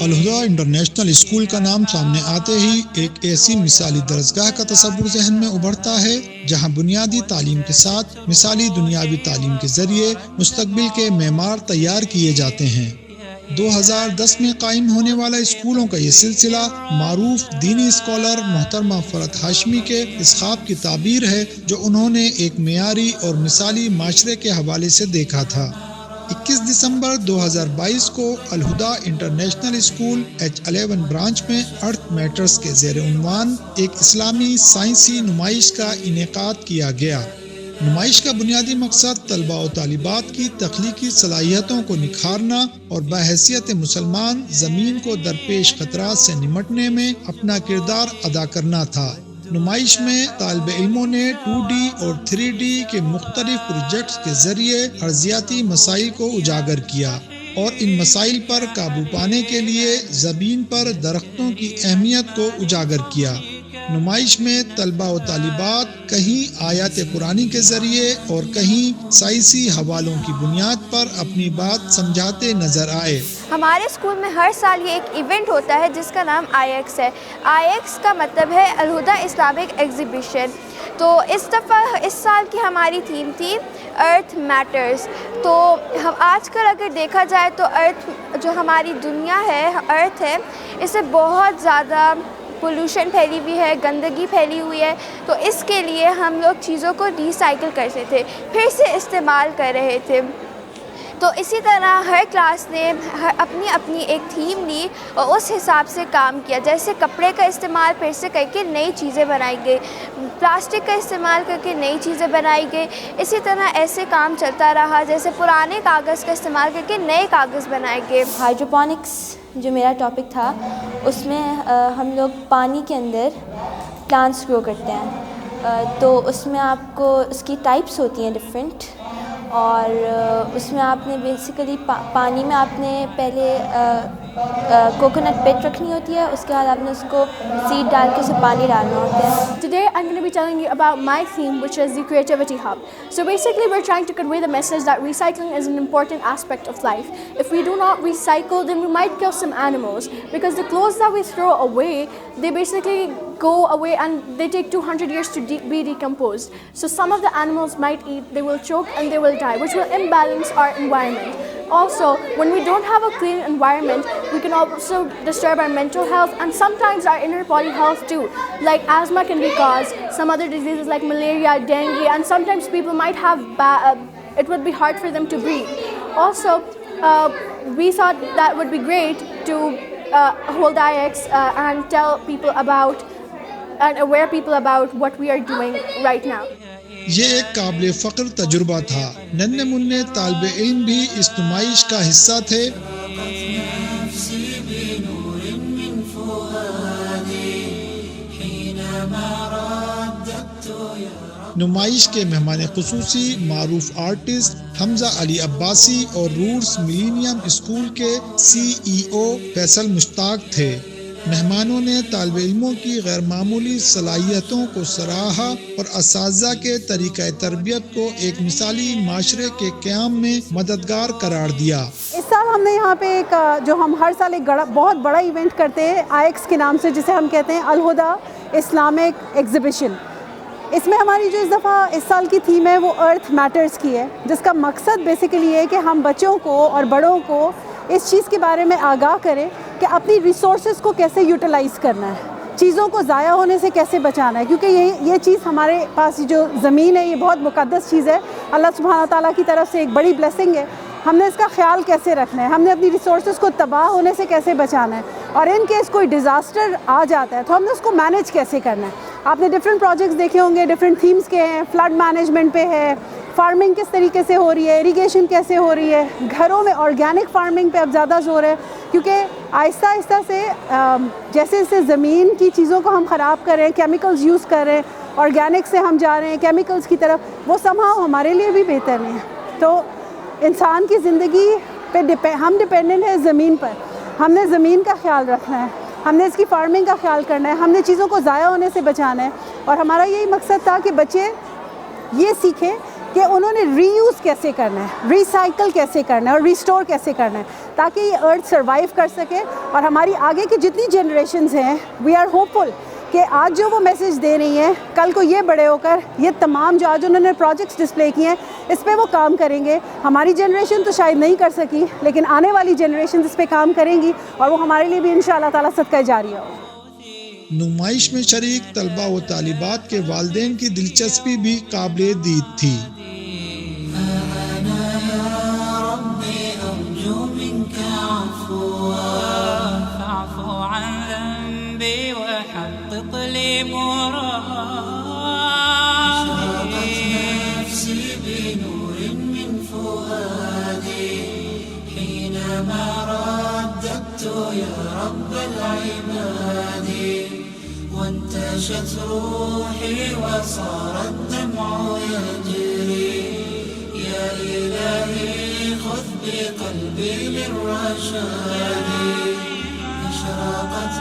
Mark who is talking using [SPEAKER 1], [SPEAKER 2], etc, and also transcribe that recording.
[SPEAKER 1] الہدا international school کا نام سامنے آتے ہی ایک ایسی مثالی درسگاہ کا تصور ذہن میں ابھرتا ہے جہاں بنیادی تعلیم کے ساتھ مثالی دنیاوی تعلیم کے ذریعے مستقبل کے معمار تیار کیے جاتے ہیں۔ 2010 میں قائم ہونے والا اسکولوں کا یہ سلسلہ معروف دینی اسکالر محترمہ فرحت ہاشمی کے اس خواب کی تعبیر ہے جو انہوں نے ایک معیاری اور مثالی معاشرے کے حوالے سے دیکھا تھا۔ 21 دسمبر 2022 کو الہدا انٹرنیشنل اسکول H11 برانچ میں ارتھ میٹرز کے زیر عنوان ایک اسلامی سائنسی نمائش کا انعقاد کیا گیا۔ نمائش کا بنیادی مقصد طلباء و طالبات کی تخلیقی صلاحیتوں کو نکھارنا اور بحیثیت مسلمان زمین کو درپیش خطرات سے نمٹنے میں اپنا کردار ادا کرنا تھا۔ نمائش میں طالب علموں نے 2D اور 3D کے مختلف پروجیکٹس کے ذریعے ارضیاتی مسائل کو اجاگر کیا اور ان مسائل پر قابو پانے کے لیے زمین پر درختوں کی اہمیت کو اجاگر کیا۔ نمائش میں طلباء و طالبات کہیں آیات قرآنی کے ذریعے اور کہیں سائنسی حوالوں کی بنیاد پر اپنی بات سمجھاتے نظر آئے۔
[SPEAKER 2] ہمارے اسکول میں ہر سال یہ ایک ایونٹ ہوتا ہے جس کا نام IX ہے۔ IX کا مطلب ہے الہدا اسلامک ایگزیبیشن۔ تو اس دفعہ اس سال کی ہماری تھیم تھی ارتھ میٹرز۔ تو ہم آج کل اگر دیکھا جائے تو ارتھ جو ہماری دنیا ہے، ارتھ ہے، اس سے بہت زیادہ پولوشن پھیلی ہوئی ہے، گندگی پھیلی ہوئی ہے۔ تو اس کے لیے ہم لوگ چیزوں کو ریسائیکل کرتے تھے، پھر سے استعمال کر رہے تھے۔ تو اسی طرح ہر کلاس نے اپنی اپنی ایک تھیم لی اور اس حساب سے کام کیا، جیسے کپڑے کا استعمال پھر سے کر کے نئی چیزیں بنائی گئی، پلاسٹک کا استعمال کر کے نئی چیزیں بنائی گئی۔ اسی طرح ایسے کام چلتا رہا، جیسے پرانے کاغذ کا استعمال کر کے نئے کاغذ بنائے گئے۔
[SPEAKER 3] ہائیڈروپونکس جو میرا ٹاپک تھا، اس میں ہم لوگ پانی کے اندر پلانٹس گرو کرتے ہیں۔ تو اس میں آپ کو اس کی ٹائپس ہوتی ہیں ڈفرینٹ، اور اس میں آپ نے بیسیکلی پانی میں آپ نے پہلے کوکونٹ پٹ رکھنی ہوتی ہے، اس کے بعد آپ نے اس کو سیڈ ڈال کے اسے پانی ڈالنا ہوتا ہے۔
[SPEAKER 4] Today I'm going to be telling you about my theme, which is the Creativity Hub. So basically we're trying to convey the message that recycling is an important aspect of life. If we do not recycle, then we might kill some animals, because the clothes that we throw away, they basically go away and they take 200 years to be decomposed. So some of the animals might eat, they will choke and they will die, which will imbalance our environment. Also, when we don't have a clean environment, we can also disturb our mental health and sometimes our inner body health too. Like asthma can be caused, some other diseases like malaria, dengue, and sometimes people might have it would be hard for them to breathe. Also, we thought that would be great to hold IX and tell people about and aware people about what we are doing right now.
[SPEAKER 1] یہ ایک قابل فخر تجربہ تھا۔ ننھے منھے طالب علم بھی اس نمائش کا حصہ تھے۔ نمائش کے مہمان خصوصی معروف آرٹسٹ حمزہ علی عباسی اور رورس ملینیم اسکول کے CEO فیصل مشتاق تھے۔ مہمانوں نے طالب علموں کی غیر معمولی صلاحیتوں کو سراہا اور اساتذہ کے طریقہ تربیت کو ایک مثالی معاشرے کے قیام میں مددگار قرار دیا۔
[SPEAKER 5] اس سال ہم نے یہاں پہ ایک جو ہم ہر سال ایک بہت بڑا ایونٹ کرتے ہیں IX کے نام سے، جسے ہم کہتے ہیں الہدا اسلامک ایگزیبیشن۔ اس میں ہماری جو اس دفعہ اس سال کی تھیم ہے وہ ارتھ میٹرز کی ہے، جس کا مقصد بیسیکلی یہ ہے کہ ہم بچوں کو اور بڑوں کو اس چیز کے بارے میں آگاہ کریں کہ اپنی ریسورسز کو کیسے یوٹیلائز کرنا ہے، چیزوں کو ضائع ہونے سے کیسے بچانا ہے، کیونکہ یہ چیز ہمارے پاس جو زمین ہے یہ بہت مقدس چیز ہے، اللہ سبحانہ تعالیٰ کی طرف سے ایک بڑی بلیسنگ ہے۔ ہم نے اس کا خیال کیسے رکھنا ہے، ہم نے اپنی ریسورسز کو تباہ ہونے سے کیسے بچانا ہے، اور ان کیس کوئی ڈیزاسٹر آ جاتا ہے تو ہم نے اس کو مینیج کیسے کرنا ہے۔ آپ نے ڈفرینٹ پروجیکٹس دیکھے ہوں گے، ڈفرینٹ تھیمز کے ہیں، فلڈ مینجمنٹ پہ ہے، فارمنگ کس طریقے سے ہو رہی ہے، اریگیشن کیسے ہو رہی ہے، گھروں میں آرگینک فارمنگ پہ اب زیادہ زور ہے، کیونکہ آہستہ آہستہ سے جیسے جیسے زمین کی چیزوں کو ہم خراب کر رہے ہیں، کیمیکلز یوز کر رہے ہیں، آرگینک سے ہم جا رہے ہیں کیمیکلز کی طرف، وہ somehow ہمارے لیے بھی بہتر نہیں ہے۔ تو انسان کی زندگی پہ ہم ڈپینڈنٹ ہیں زمین پر، ہم نے زمین کا خیال رکھنا ہے، ہم نے اس کی فارمنگ کا خیال کرنا ہے، ہم نے چیزوں کو ضائع ہونے سے بچانا ہے، اور ہمارا یہی مقصد تھا کہ بچے یہ سیکھیں کہ انہوں نے ری یوز کیسے کرنا ہے, ریسائیکل کیسے کرنا ہے اور ریسٹور کیسے کرنا ہے, تاکہ یہ ارتھ سروائیو کر سکے. اور ہماری آگے کی جتنی جنریشنز ہیں, وی آر ہوپ فل کہ آج جو وہ میسیج دے رہی ہیں, کل کو یہ بڑے ہو کر یہ تمام جو آج انہوں نے پروجیکٹس ڈسپلے کیے ہیں اس پہ وہ کام کریں گے. ہماری جنریشن تو شاید نہیں کر سکی, لیکن آنے والی جنریشن اس پہ کام کریں گی, اور وہ ہمارے لیے بھی انشاءاللہ تعالیٰ صدقہ جاریہ ہو.
[SPEAKER 1] نمائش میں شریک طلبہ و طالبات کے والدین کی دلچسپی بھی قابل دید تھی.
[SPEAKER 6] وانتشت روحي وصار الدمع يجري يا إلهي خذ بقلبي للرشاد أشرقت